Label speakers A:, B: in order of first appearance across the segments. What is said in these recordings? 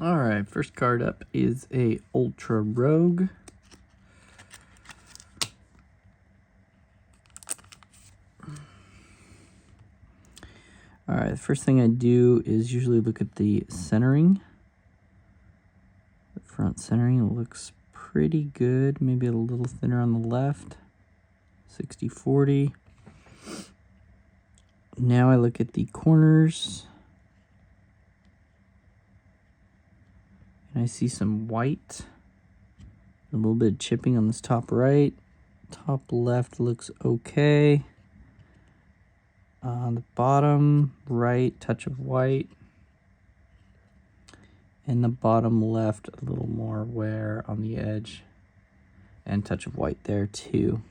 A: All right, first card up is a Ultra Rogue. All right, the first thing I do is usually look at the centering. The front centering looks pretty good, maybe a little thinner on the left, 60-40. Now I look at the corners, and I see some white, a little bit of chipping on this top right. Top left looks okay. On the bottom right, touch of white. And the bottom left, a little more wear on the edge. And touch of white there too.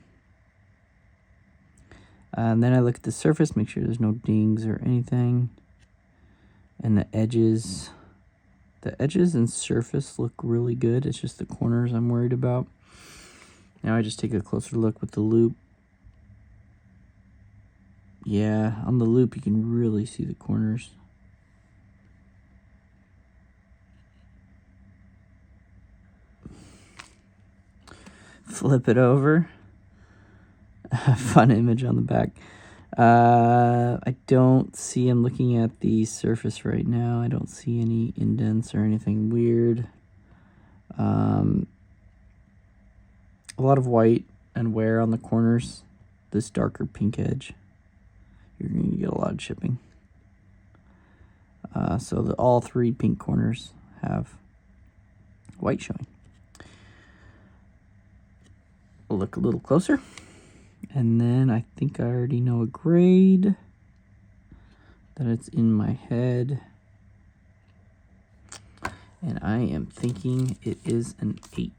A: And then I look at the surface, make sure there's no dings or anything. And the edges and surface look really good. It's just the corners I'm worried about. Now I just take a closer look with the loop. Yeah, on the loop you can really see the corners. Flip it over. Fun image on the back. I don't see, I'm looking at the surface right now. I don't see any indents or anything weird. A lot of white and wear on the corners. This darker pink edge, you're going to get a lot of chipping. So all three pink corners have white showing. We'll look a little closer. And then I think I already know a grade that it's in my head. And I am thinking it is an 8.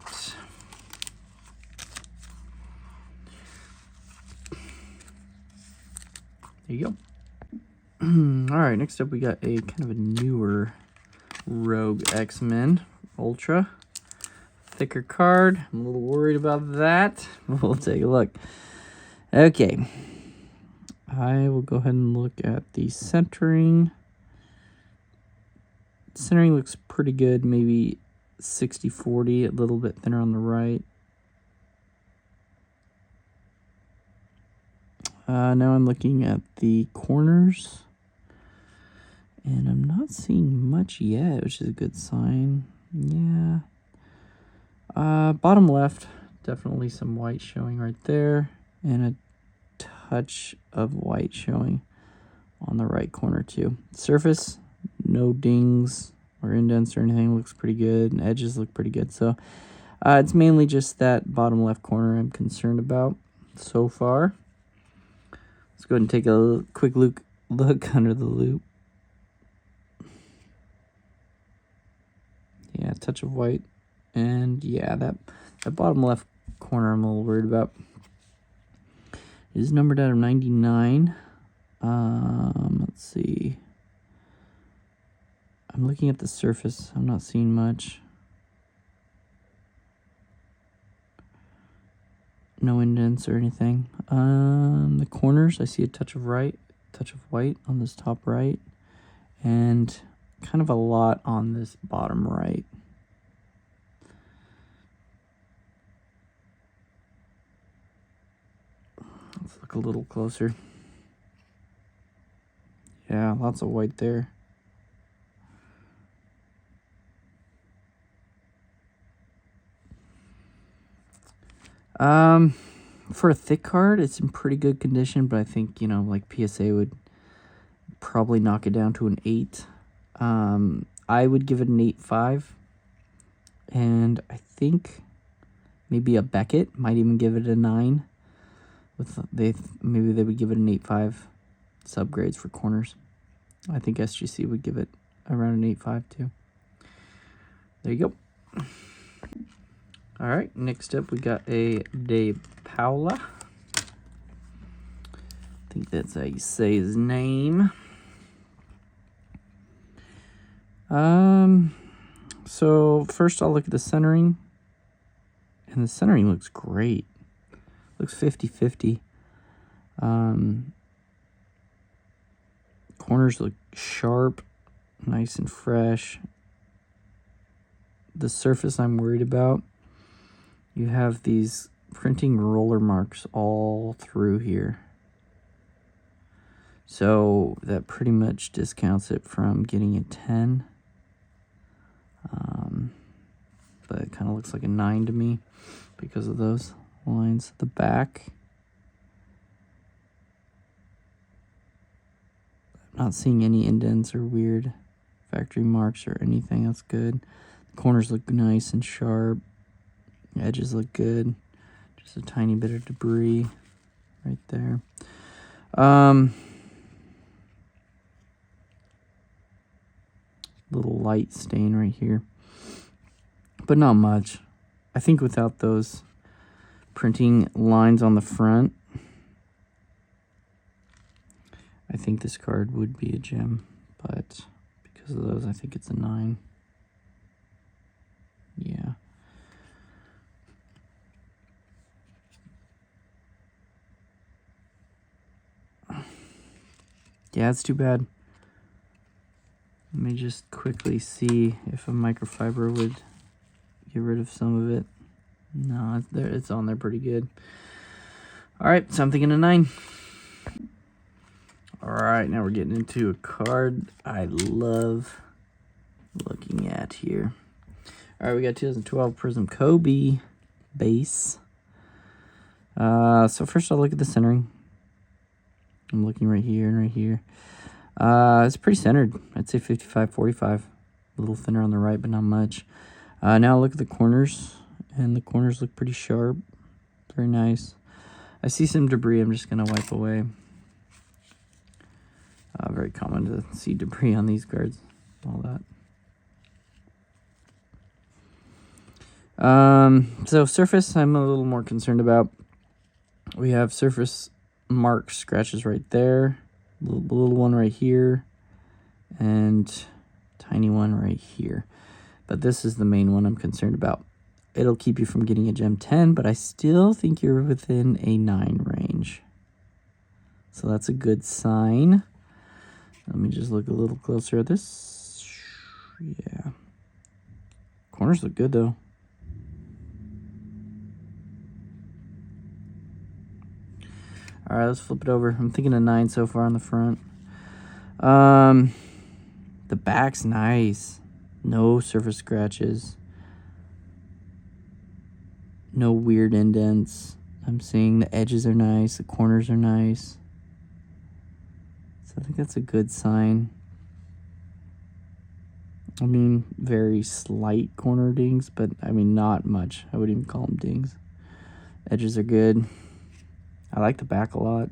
A: There you go. All right, next up we got a kind of a newer Rogue X-Men Ultra. Thicker card. I'm a little worried about that. We'll take a look. Okay. I will go ahead and look at the centering. Centering looks pretty good, maybe 60-40, a little bit thinner on the right. Now I'm looking at the corners, and I'm not seeing much yet, which is a good sign. Yeah. Bottom left, definitely some white showing right there, and a touch of white showing on the right corner too. Surface, no dings or indents or anything, looks pretty good, and edges look pretty good. So it's mainly just that bottom left corner I'm concerned about so far. Let's go ahead and take a quick look under the loop. Yeah, touch of white. And yeah, that bottom left corner I'm a little worried about. It is numbered out of 99. Let's see. I'm looking at the surface. I'm not seeing much. No indents or anything. The corners, I see a touch of white on this top right, and kind of a lot on this bottom right. Let's look a little closer. Yeah, lots of white there. For a thick card, it's in pretty good condition, but I think, like PSA would probably knock it down to an 8. I would give it an 8.5. And I think maybe a Beckett might even give it a 9. Maybe they would give it an 8.5 subgrades for corners. I think SGC would give it around an 8.5 too. There you go. All right, next up we got a De Paula. I think that's how you say his name. So first I'll look at the centering. And the centering looks great. Looks 50-50. Corners look sharp, nice and fresh. the surface I'm worried about. You have these printing roller marks all through here. So that pretty much discounts it from getting a 10. But it kind of looks like a 9 to me because of those lines at the back. I'm not seeing any indents or weird factory marks or anything. That's good. The corners look nice and sharp. The edges look good. Just a tiny bit of debris right there. Little light stain right here, but not much. I think without those printing lines on the front, I think this card would be a gem, but because of those, I think it's a 9. Yeah. Yeah, it's too bad. Let me just quickly see if a microfiber would get rid of some of it. No, it's on there pretty good. All right, so I'm thinking a 9. All right, now we're getting into a card I love looking at here. All right, we got 2012 Prism Kobe base. So first I'll look at the centering. I'm looking right here and right here. It's pretty centered. I'd say 55-45. A little thinner on the right, but not much. Now look at the corners, and the corners look pretty sharp. Very nice. I see some debris I'm just going to wipe away. Very common to see debris on these cards. All that. So surface, I'm a little more concerned about. We have surface mark scratches right there. Little one right here, and tiny one right here. But this is the main one I'm concerned about. It'll keep you from getting a gem 10, but I still think you're within a 9 range. So that's a good sign. Let me just look a little closer at this. Yeah. Corners look good, though. All right, let's flip it over. I'm thinking a 9 so far on the front. The back's nice. No surface scratches. No weird indents. I'm seeing the edges are nice. The corners are nice. So I think that's a good sign. I mean, very slight corner dings, but I mean, not much. I wouldn't even call them dings. Edges are good. I like the back a lot.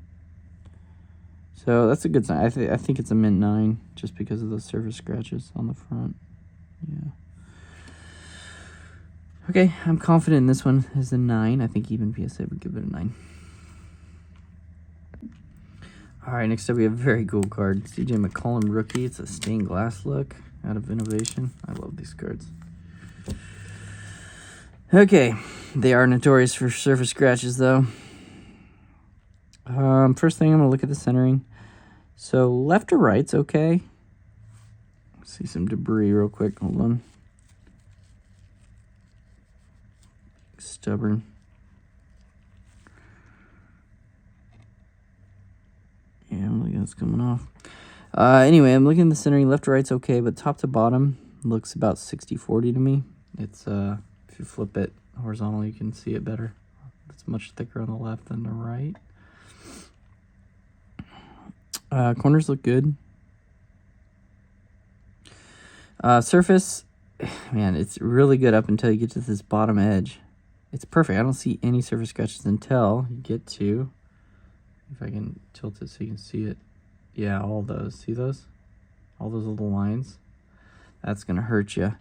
A: So that's a good sign. I think it's a mint 9 just because of those surface scratches on the front. Yeah. Okay, I'm confident this one is a 9. I think even PSA would give it a 9. All right, next up we have a very cool card. CJ McCollum rookie. It's a stained glass look out of Innovation. I love these cards. Okay, they are notorious for surface scratches though. First thing, I'm gonna look at the centering. So left to right's okay. See some debris real quick. Hold on. Stubborn. Yeah, I'm looking at it's coming off. Anyway, I'm looking at the centering. Left to right's okay, but top to bottom looks about 60-40 to me. It's if you flip it horizontally, you can see it better. It's much thicker on the left than the right. Corners look good. Surface, man, it's really good up until you get to this bottom edge. It's perfect. I don't see any surface scratches until you get to, if I can tilt it so you can see it. Yeah, all those. See those? All those little lines. That's going to hurt you.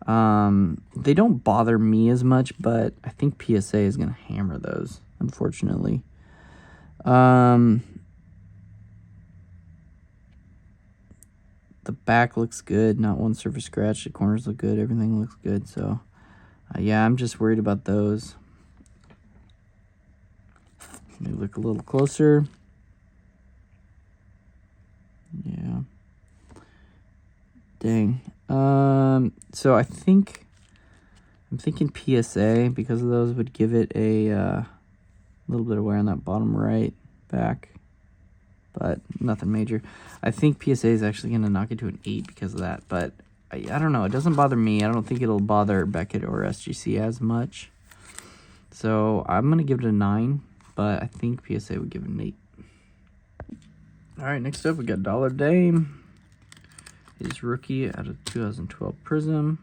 A: They don't bother me as much, but I think PSA is going to hammer those, unfortunately. The back looks good. Not one surface scratch. The corners look good. Everything looks good. So, yeah, I'm just worried about those. Let me look a little closer. Yeah. Dang. So I think I'm thinking PSA because of those would give it a little bit of wear on that bottom right back, but nothing major. I think PSA is actually going to knock it to an 8 because of that, but I don't know. It doesn't bother me. I don't think it'll bother Beckett or SGC as much. So I'm going to give it a 9, but I think PSA would give it an 8. All right, next up we got Dollar Dame. His rookie out of 2012 Prism.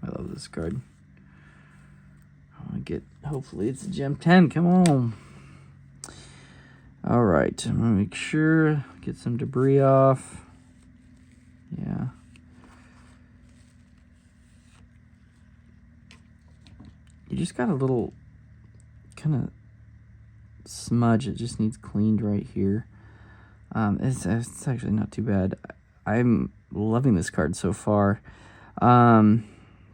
A: I love this card. I want to get, hopefully it's a Gem 10. Come on. All right, I'm going to make sure, get some debris off. Yeah. You just got a little kind of smudge. It just needs cleaned right here. It's actually not too bad. I'm loving this card so far. The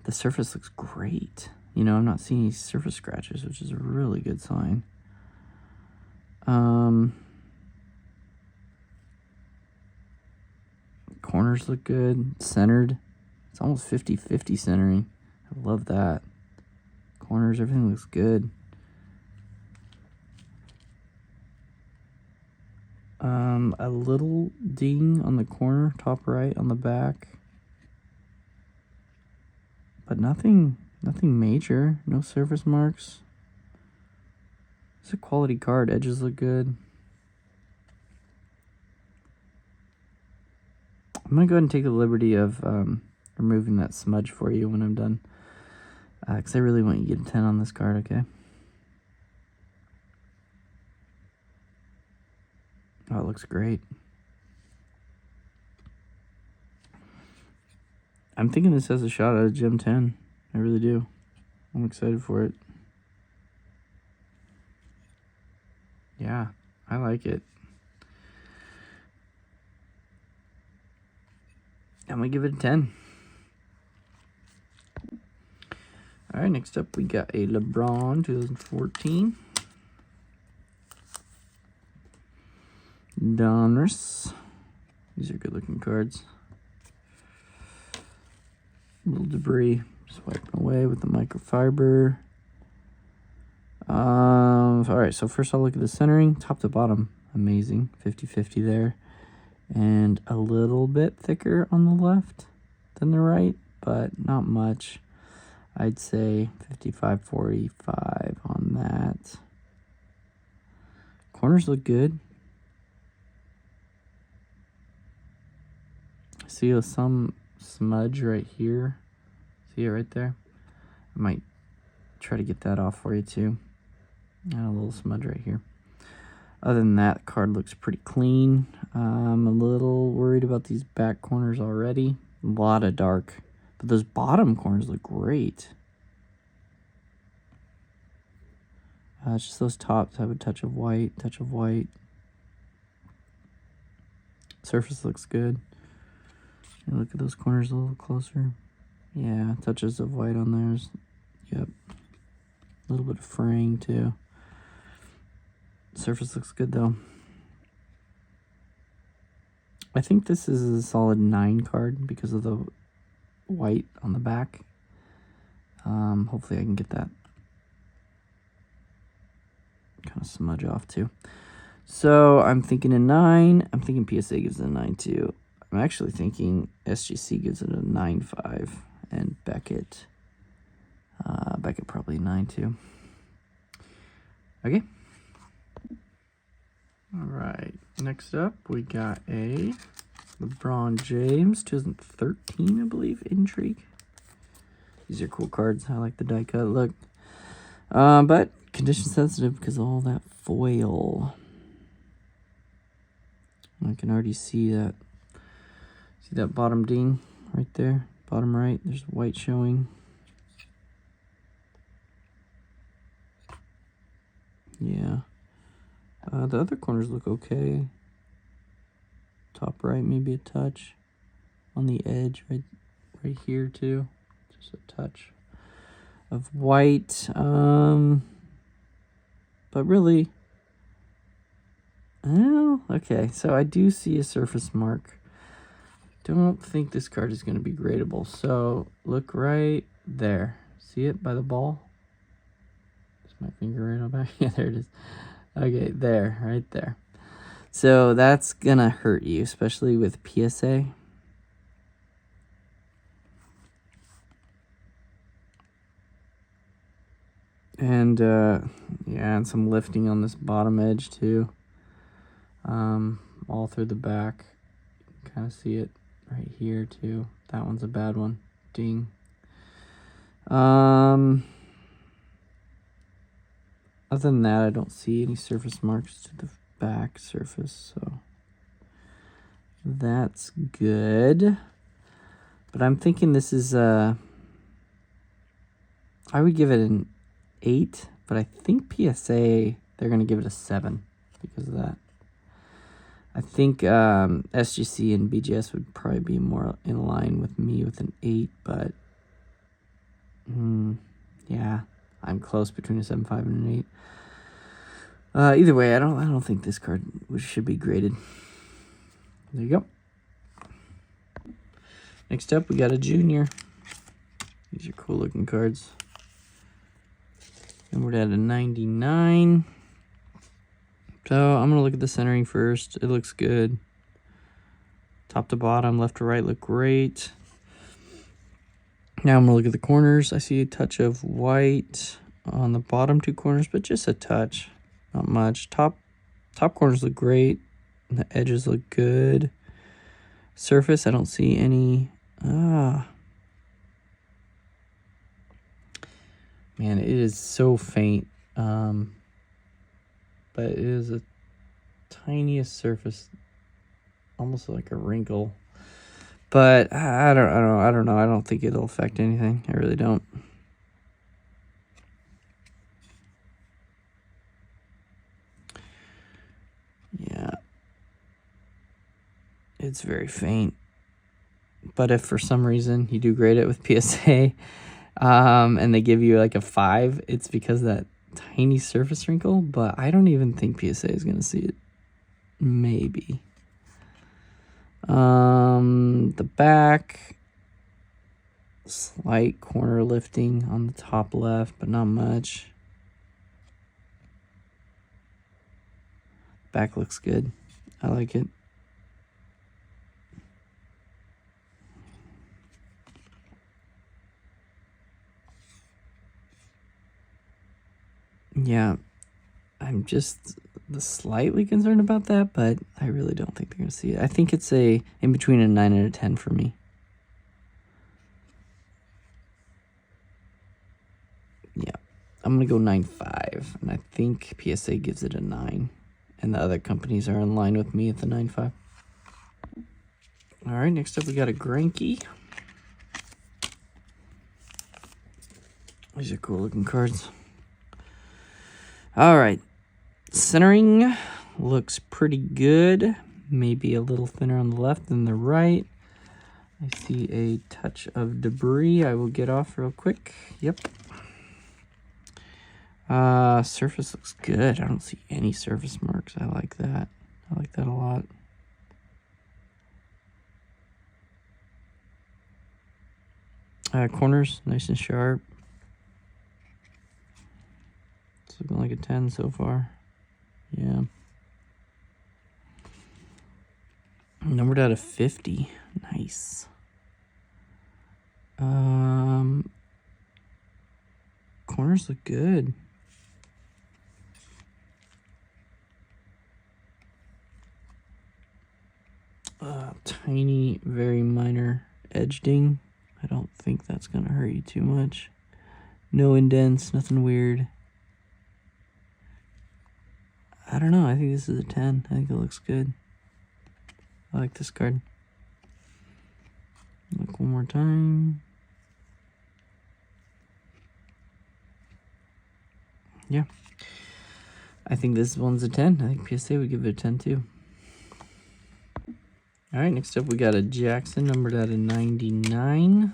A: surface looks great. You know, I'm not seeing any surface scratches, which is a really good sign. Corners look good. Centered. It's almost 50-50 centering. I love that. Corners, everything looks good. A little ding on the corner, top right on the back. But nothing major. No surface marks. It's a quality card. Edges look good. I'm going to go ahead and take the liberty of removing that smudge for you when I'm done. Because I really want you to get a 10 on this card, okay? Oh, it looks great. I'm thinking this has a shot at a Gem 10. I really do. I'm excited for it. Yeah, I like it. I'm going to give it a 10. All right, next up we got a LeBron 2014. Donruss. These are good looking cards. A little debris. Just wiping away with the microfiber. All right, so first I'll look at the centering. Top to bottom, amazing. 50-50 there. And a little bit thicker on the left than the right, but not much. I'd say 55-45 on that. Corners look good. See some smudge right here. See it right there? I might try to get that off for you too. And a little smudge right here. Other than that, the card looks pretty clean. I'm a little worried about these back corners already. A lot of dark. But those bottom corners look great. It's just those tops have a touch of white, Surface looks good. And look at those corners a little closer. Yeah, touches of white on theirs. Yep. A little bit of fraying too. Surface looks good though. I think this is a solid 9 card because of the white on the back. Hopefully I can get that kind of smudge off too. So I'm thinking a 9. I'm thinking PSA gives it a 9 too. I'm actually thinking SGC gives it a 9.5 and Beckett probably 9 too. Okay. All right. Next up, we got a LeBron James 2013, I believe, Intrigue. These are cool cards. I like the die cut look. But condition sensitive because of all that foil. I can already see that. See that bottom ding right there? Bottom right, there's white showing. Yeah. The other corners look okay. Top right, maybe a touch. On the edge, right here too. Just a touch of white. But really, oh, okay. So I do see a surface mark. Don't think this card is going to be gradable. So look right there. See it by the ball? Is my finger right on back? Yeah, there it is. Okay, there, right there. So that's gonna hurt you, especially with PSA. And yeah, and some lifting on this bottom edge too. All through the back. Kind of see it right here too. That one's a bad one. Ding. Other than that, I don't see any surface marks to the back surface, so that's good. But I'm thinking this is I would give it an 8, but I think PSA they're gonna give it a 7 because of that. I think SGC and BGS would probably be more in line with me with an 8, but yeah, I'm close between a 7.5 and an 8. Either way, I don't think this card should be graded. There you go. Next up, we got a junior. These are cool looking cards. And we're at a 99. So I'm gonna look at the centering first. It looks good. Top to bottom, left to right look great. Now I'm gonna look at the corners. I see a touch of white on the bottom 2 corners, but just a touch, not much. Top corners look great. And the edges look good. Surface, I don't see any. Man, it is so faint. But it is a tiniest surface, almost like a wrinkle. But I don't know. I don't think it'll affect anything. I really don't. Yeah. It's very faint. But if for some reason you do grade it with PSA, and they give you like a 5, it's because of that tiny surface wrinkle, but I don't even think PSA is going to see it. Maybe. The back, slight corner lifting on the top left, but not much. Back looks good. I like it. Yeah, I'm just slightly concerned about that, but I really don't think they're going to see it. I think it's in between a 9 and a 10 for me. Yeah, I'm going to go 9.5, and I think PSA gives it a 9, and the other companies are in line with me at the 9.5. All right, next up we got a Granky. These are cool looking cards. All right, centering looks pretty good. Maybe a little thinner on the left than the right. I see a touch of debris I will get off real quick. Yep. Surface looks good. I don't see any surface marks. I like that. I like that a lot. Corners, nice and sharp. It's looking like a 10 so far. Yeah. Numbered out of 50. Nice. Corners look good. Tiny, very minor edge ding. I don't think that's going to hurt you too much. No indents, nothing weird. I don't know. I think this is a 10. I think it looks good. I like this card. Look one more time. Yeah. I think this one's a 10. I think PSA would give it a 10 too. All right, next up we got a Jackson numbered out of 99.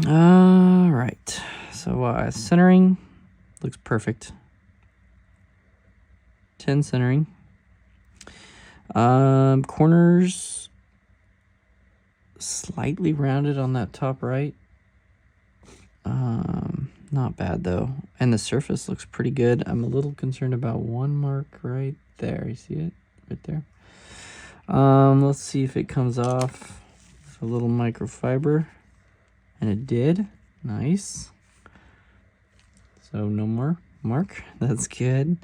A: All right, so centering looks perfect. 10 centering. Corners slightly rounded on that top right. Not bad though. And the surface looks pretty good. I'm a little concerned about one mark right there. You see it? Right there. Let's see if it comes off with a little microfiber. And it did. Nice. So no more mark. That's good.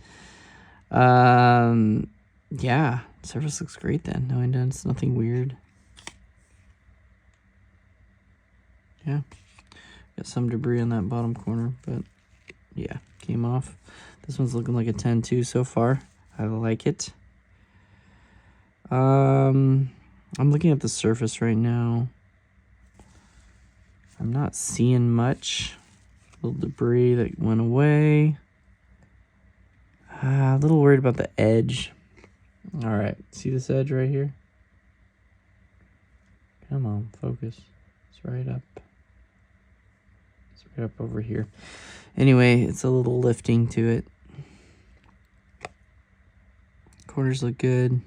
A: Yeah, surface looks great then. No indents, nothing weird. Yeah. Got some debris on that bottom corner, but yeah, came off. This one's looking like a 10 too so far. I like it. I'm looking at the surface right now. I'm not seeing much. Little debris that went away. A little worried about the edge. All right, see this edge right here? Come on, focus. It's right up. It's right up over here. Anyway, it's a little lifting to it. Corners look good.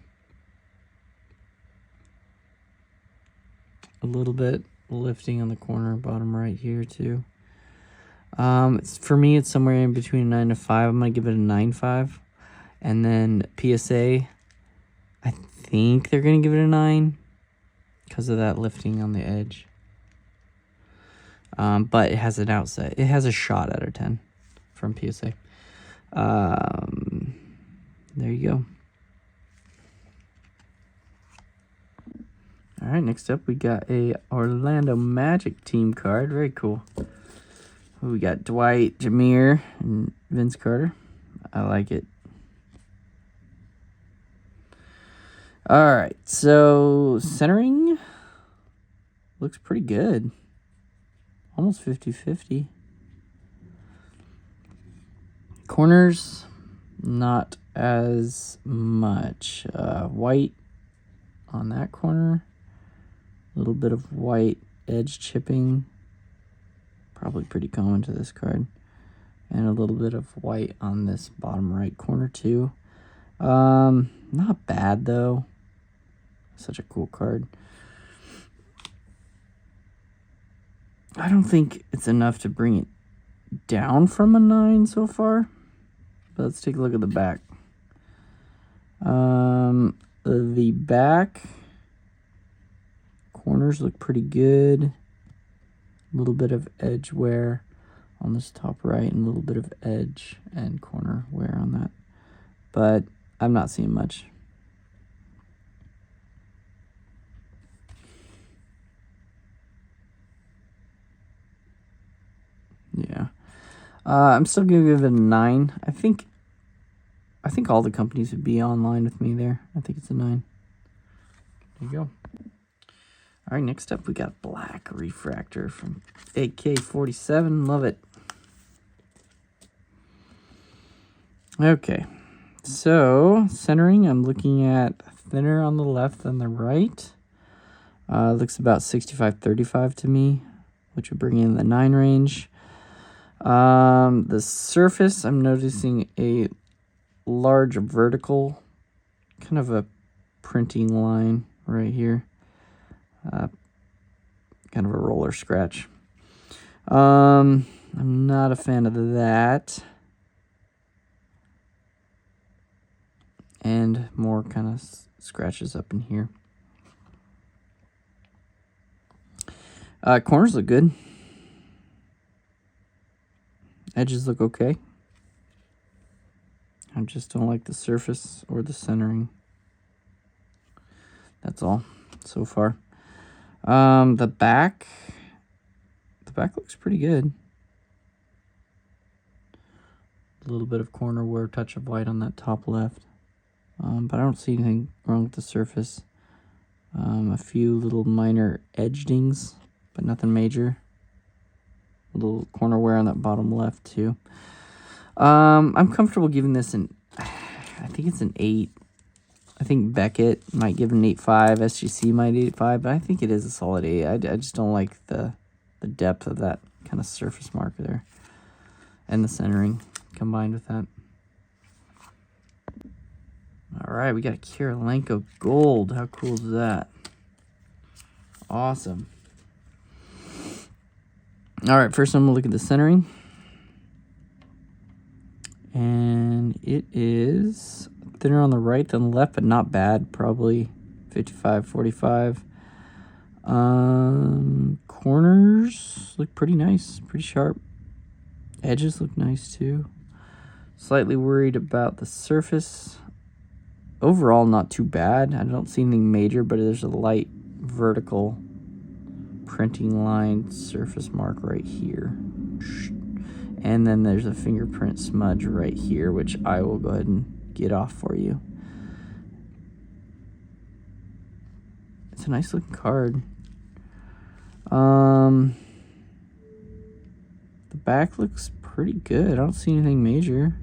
A: A little bit lifting on the corner, bottom right here too. For me, it's somewhere in between a 9 to 5. I'm gonna give it a 9.5, and then PSA, I think they're gonna give it a 9 because of that lifting on the edge. But it has an outside. It has a shot at a 10 from PSA. There you go. All right, next up we got a Orlando Magic team card. Very cool. We got Dwight, Jameer, and Vince Carter. I like it. All right, so centering looks pretty good. Almost 50-50. Corners, not as much. White on that corner. A little bit of white edge chipping. Probably pretty common to this card. And a little bit of white on this bottom right corner too. Not bad though. Such a cool card. I don't think it's enough to bring it down from a 9 so far. But let's take a look at the back. The back corners look pretty good. A little bit of edge wear on this top right, and a little bit of edge and corner wear on that. But I'm not seeing much. Yeah. I'm still gonna give it a 9. I think all the companies would be online with me there. I think it's a 9. There you go. All right, next up we got Black Refractor from AK-47. Love it. Okay, so centering, I'm looking at thinner on the left than the right. Looks about 65-35 to me, which would bring in the 9 range. The surface, I'm noticing a large vertical, kind of a printing line right here. Kind of a roller scratch. I'm not a fan of that. And more kind of scratches up in here. Corners look good. Edges look okay. I just don't like the surface or the centering. That's all so far. The back looks pretty good. A little bit of corner wear, touch of white on that top left. But I don't see anything wrong with the surface. A few little minor edge dings, but nothing major. A little corner wear on that bottom left too. I'm comfortable giving this I think it's an 8. I think Beckett might give an 8.5. SGC might 8.5, but I think it is a solid 8. I just don't like the depth of that kind of surface marker there. And the centering combined with that. All right, we got a Kirilenko Gold. How cool is that? Awesome. All right, first I'm going to look at the centering. And it is thinner on the right than the left, but not bad. Probably 55-45. Corners look pretty nice, pretty sharp. Edges look nice too. Slightly worried about the surface. Overall, not too bad. I don't see anything major, but there's a light vertical printing line surface mark right here. And then there's a fingerprint smudge right here, which I will go ahead and get off for you. It's a nice looking card. The back looks pretty good. I don't see anything major.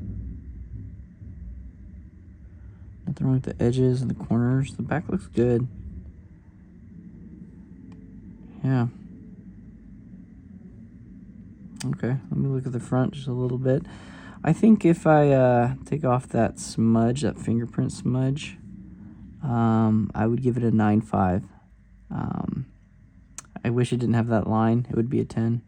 A: Nothing wrong with the edges and the corners. The back looks good. Yeah. Okay, let me look at the front just a little bit. I think if I take off that smudge, that fingerprint smudge, I would give it a 9.5. I wish it didn't have that line. It would be a 10,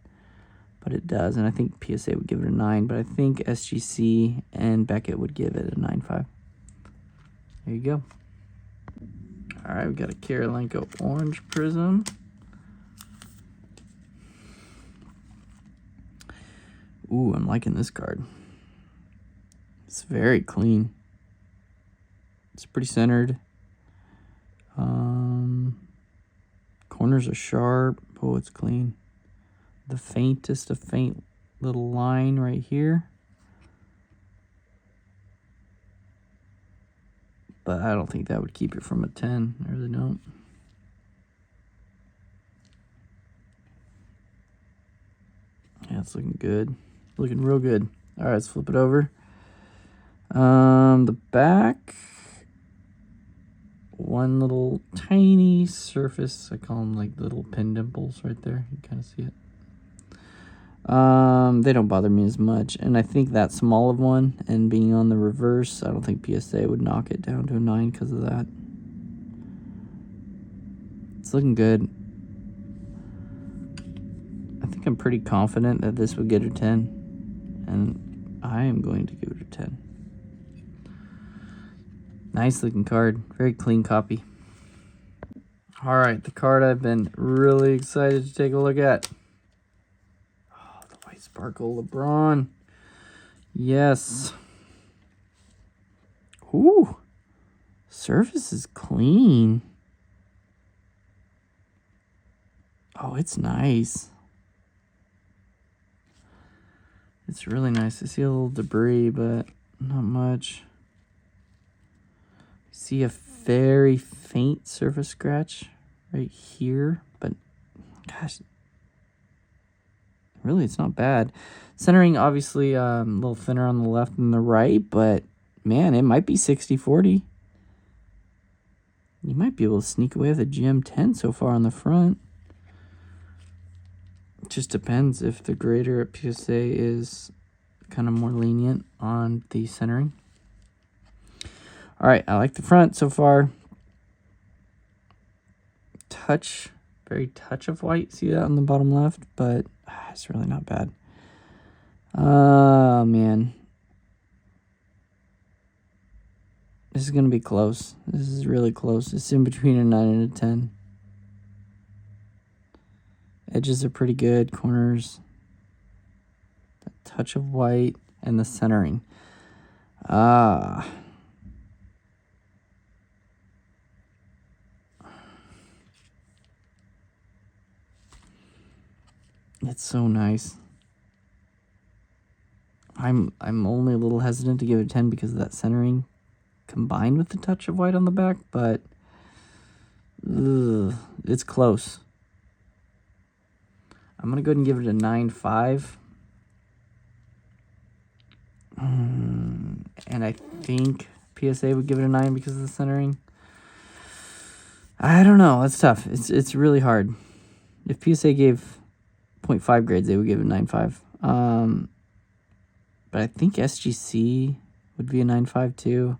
A: but it does. And I think PSA would give it a 9, but I think SGC and Beckett would give it a 9.5. There you go. All right, we got a Karolinko orange prism. Ooh, I'm liking this card. It's very clean. It's pretty centered. Corners are sharp. Oh, it's clean. The faintest of faint little line right here. But I don't think that would keep it from a 10. I really don't. Yeah, it's looking good. Looking real good. All right, let's flip it over. The back, one little tiny surface. I call them like little pin dimples right there. You kind of see it. They don't bother me as much. And I think that small of one and being on the reverse, I don't think PSA would knock it down to a 9 because of that. It's looking good. I think I'm pretty confident that this would get a 10. And I am going to give it a 10. Nice looking card. Very clean copy. All right, the card I've been really excited to take a look at. Oh, the white sparkle LeBron. Yes. Ooh. Surface is clean. Oh, it's nice. It's really nice. I see a little debris, but not much. See a very faint surface scratch right here, but gosh, really it's not bad. Centering obviously a little thinner on the left than the right, but man, it might be 60-40. You might be able to sneak away with a GM10 so far on the front. It just depends if the grader at PSA is kind of more lenient on the centering. All right, I like the front so far. Very touch of white. See that on the bottom left? But it's really not bad. Oh, man. This is going to be close. This is really close. It's in between a 9 and a 10. Edges are pretty good. Corners. The touch of white and the centering. It's so nice. I'm only a little hesitant to give it a 10 because of that centering combined with the touch of white on the back, but it's close. I'm going to go ahead and give it a 9.5. And I think PSA would give it a 9 because of the centering. I don't know. That's tough. It's really hard. If PSA gave 0.5 grades, they would give it a 9.5. But I think SGC would be a 9.5 too.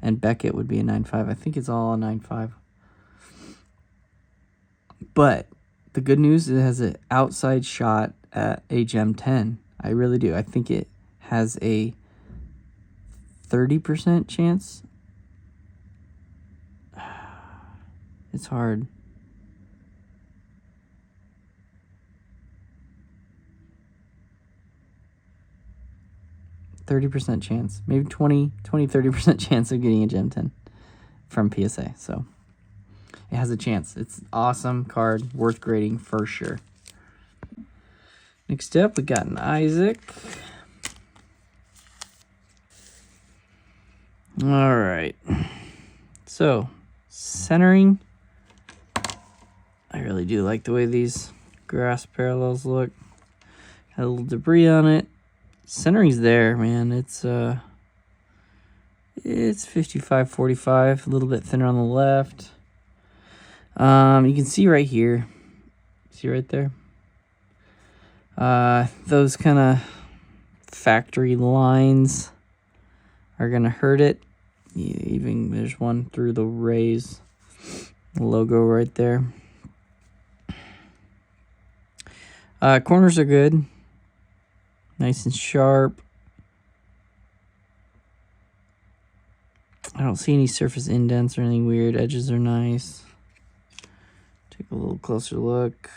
A: And Beckett would be a 9.5. I think it's all a 9.5. But the good news is it has an outside shot at a Gem 10. I really do. I think it has a 30% chance. It's hard. %30 chance. Maybe 30% chance of getting a Gem 10 from PSA. So it has a chance. It's an awesome card. Worth grading for sure. Next up, we got an Isaac. All right. So, centering. I really do like the way these grass parallels look. Got a little debris on it. Centering's there, man. It's 55-45, a little bit thinner on the left. You can see right here. See right there? Those kind of factory lines are gonna hurt it. Even there's one through the Rays logo right there. Corners are good. Nice and sharp. I don't see any surface indents or anything weird. Edges are nice. Take a little closer look.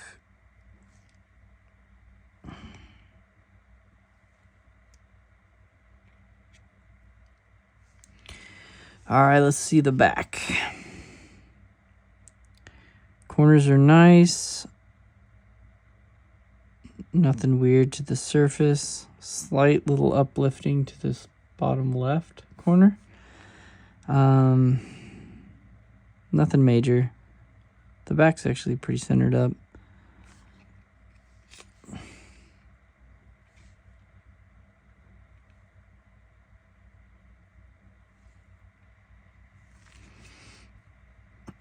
A: All right, let's see the back. Corners are nice. Nothing weird to the surface. Slight little uplifting to this bottom left corner. Nothing major. The back's actually pretty centered up.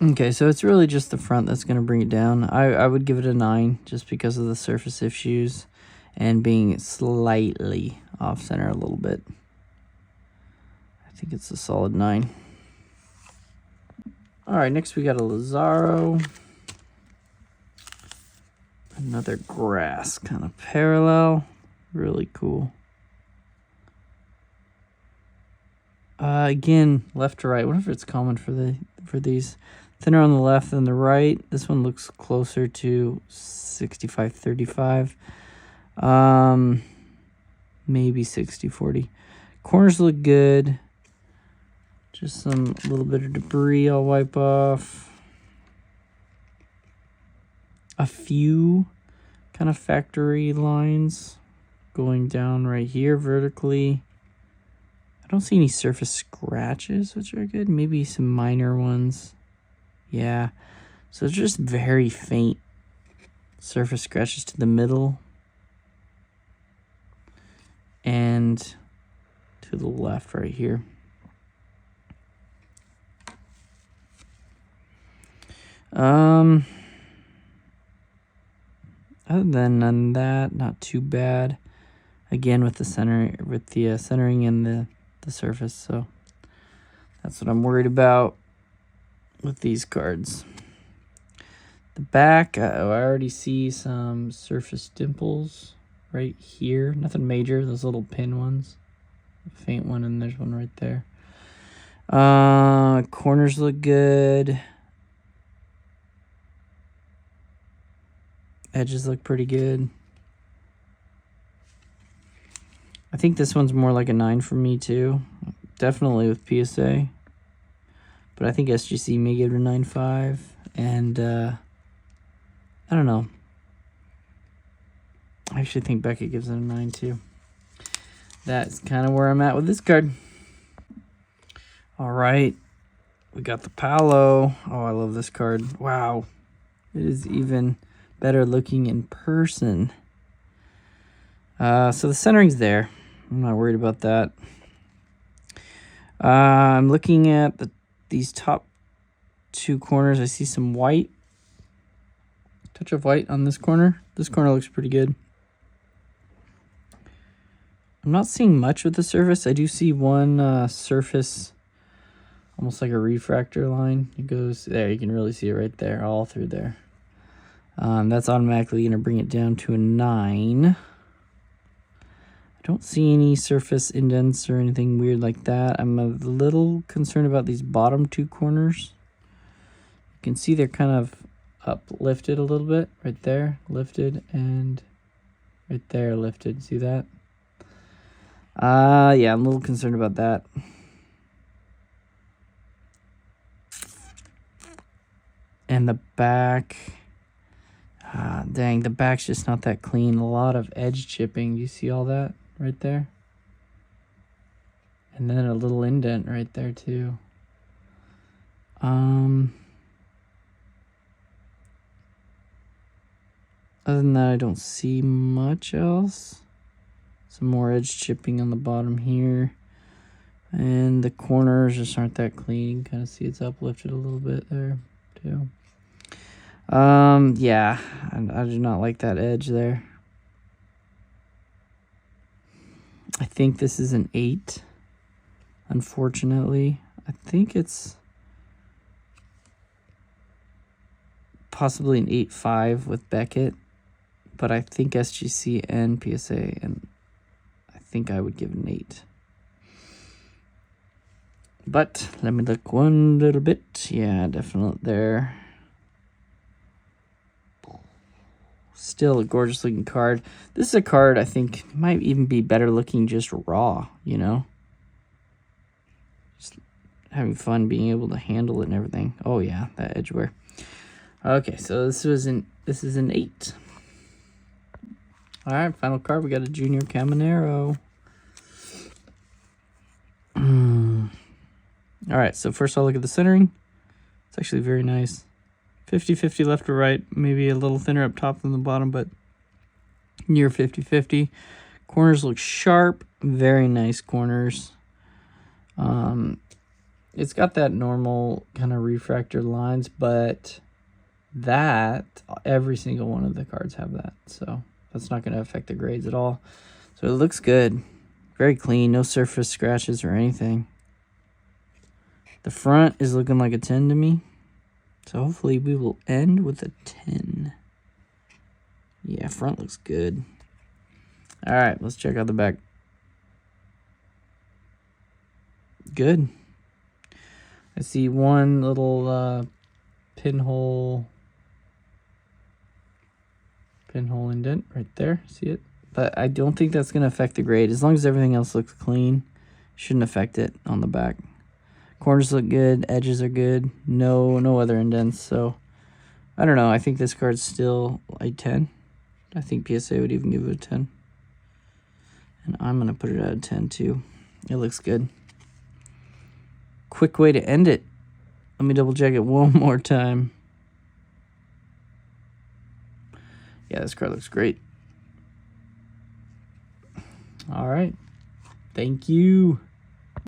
A: Okay, so it's really just the front that's going to bring it down. I would give it a 9 just because of the surface issues and being slightly off center a little bit. I think it's a solid 9. All right, next we got a Lazaro. Another grass kind of parallel. Really cool. Again, left to right. I wonder if it's common for these. Thinner on the left than the right. This one looks closer to 65-35. Maybe 60-40. Corners look good. Just some little bit of debris I'll wipe off. A few kind of factory lines going down right here vertically. I don't see any surface scratches, which are good. Maybe some minor ones. Yeah. So it's just very faint surface scratches to the middle and to the left right here. Other than that, not too bad. Again, with the centering and the surface, so that's what I'm worried about with these cards. The back, I already see some surface dimples right here. Nothing major, those little pin ones. A faint one, and there's one right there. Corners look good. Edges look pretty good. I think this one's more like a 9 for me too. Definitely with PSA. But I think SGC may give it a 9.5. And I don't know. I actually think Beckett gives it a 9 too. That's kind of where I'm at with this card. All right. We got the Paolo. Oh, I love this card. Wow. It is even better looking in person. So the centering's there. I'm not worried about that. I'm looking at these top two corners. I see some white. Touch of white on this corner. This corner looks pretty good. I'm not seeing much with the surface. I do see one surface, almost like a refractor line. It goes there. You can really see it right there, all through there. That's automatically going to bring it down to a 9. I don't see any surface indents or anything weird like that. I'm a little concerned about these bottom 2 corners. You can see they're kind of uplifted a little bit. Right there, lifted, and right there, lifted. See that? Yeah, I'm a little concerned about that. And the back, dang, the back's just not that clean. A lot of edge chipping. Do you see all that right there? And then a little indent right there too. Other than that, I don't see much else. Some more edge chipping on the bottom here. And the corners just aren't that clean. You can kind of see it's uplifted a little bit there too. Yeah, I do not like that edge there. I think this is an 8, unfortunately. I think it's possibly an 8.5 with Beckett, but I think SGC and PSA, and I think I would give it an 8. But let me look one little bit. Yeah, definitely there. Still a gorgeous looking card. This is a card I think might even be better looking just raw, you know? Just having fun being able to handle it and everything. Oh yeah, that edge wear. Okay, so this is an 8. All right, final card. We got a Junior Caminero. All right, so first I'll look at the centering. It's actually very nice. 50-50 left to right, maybe a little thinner up top than the bottom, but near 50-50. Corners look sharp, very nice corners. It's got that normal kind of refractor lines, but that, every single one of the cards have that, so that's not going to affect the grades at all. So it looks good, very clean, no surface scratches or anything. The front is looking like a 10 to me. So hopefully we will end with a 10. Yeah, front looks good. All right, let's check out the back. Good. I see one little pinhole indent right there. See it? But I don't think that's going to affect the grade. As long as everything else looks clean, shouldn't affect it on the back. Corners look good, edges are good, no other indents, so I don't know. I think this card's still a 10. I think PSA would even give it a 10. And I'm going to put it at a 10 too. It looks good. Quick way to end it. Let me double check it one more time. Yeah, this card looks great. All right. Thank you.